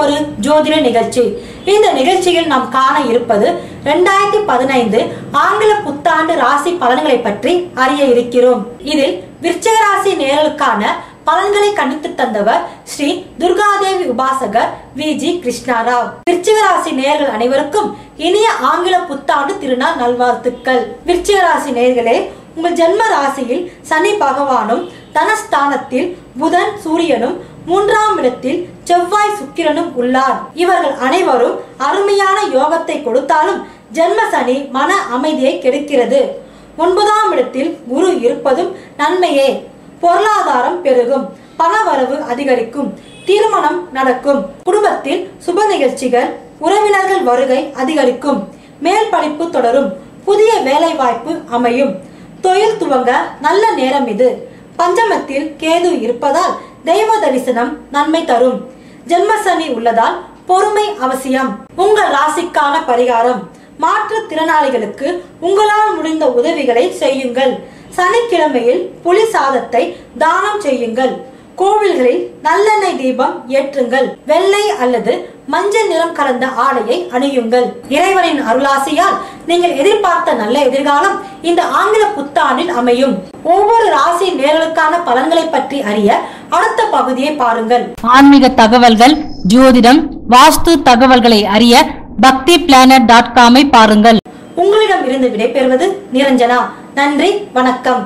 ஒரு ஜோதிட நிகழ்ச்சி. இந்த நிகழ்ச்சியில் நாம் காண இருப்பது 2015 ஆங்கில புத்தாண்டு ராசி பலன்களை பற்றி அறிய இருக்கிறோம். இதில் விருச்சிக ராசி நேயர்களுக்கான பலன்களை கணித்து தந்தவர் ஸ்ரீ துர்காதேவி உபாசகர் வி.ஜி. கிருஷ்ணராவ். விருச்சிக ராசி நேயர்கள் அனைவருக்கும் இனிய ஆங்கில புத்தாண்டு திருநாள் நல்வாழ்த்துக்கள். விருச்சிக ராசி நேயர்களே, உங்கள் ஜென்ம ராசியில் சனி பகவானும், தனஸ்தானத்தில் புதன் சூரியனும், 3ஆம் இடத்தில் செவ்வாய் சுக்கிரனும் உள்ளார். இவர்கள் அனைவரும் அருமையான யோகத்தை கொடுத்தாலும் ஜென்ம சனி மன அமைதியை கெடுக்கிறது. 9ஆம் இடத்தில் குரு இருப்பதும் நன்மையே. பொருளாதாரம் பெருகும், பணவரவு அதிகரிக்கும், திருமணம் நடக்கும், குடும்பத்தில் சுப நிகழ்ச்சிகள், உறவினர்கள் வருகை அதிகரிக்கும், மேல் படிப்பு தொடரும், புதிய வேலை வாய்ப்பு அமையும், தொழில் துவங்க நல்ல நேரம் இது. பஞ்சமத்தில் கேது இருப்பதால் தெய்வ தரிசனம் நன்மை தரும். ஜென்மசனி உள்ளதால் பொறுமை அவசியம். உங்கள் ராசிக்கான பரிகாரம்: மாற்றுத்திறனாளிகளுக்கு உங்களால் முடிந்த உதவிகளை செய்யுங்கள். சனிக்கிழமையில் புலி சாதத்தை தானம் செய்யுங்கள். கோவில்களில் நல்லெண்ணெய் தீபம் ஏற்றுங்கள். வெள்ளை அல்லது மஞ்சள் நிறம் கலந்த ஆடையை அணியுங்கள். இறைவனின் அருளாசியால் நீங்கள் எதிர்பார்த்த நல்ல எதிர்காலம் இந்த ஆங்கில புத்தாண்டில் அமையும். ஒவ்வொரு ராசி நேயர்களுக்கான பலன்களை பற்றி அறிய அடுத்த பகுதியை பாருங்கள். ஆன்மீக தகவல்கள், ஜோதிடம், வாஸ்து தகவல்களை அறிய bhaktiplanet.com பாருங்கள். உங்களிடம் இருந்து விடைபெறுவது நிரஞ்சனா. நன்றி, வணக்கம்.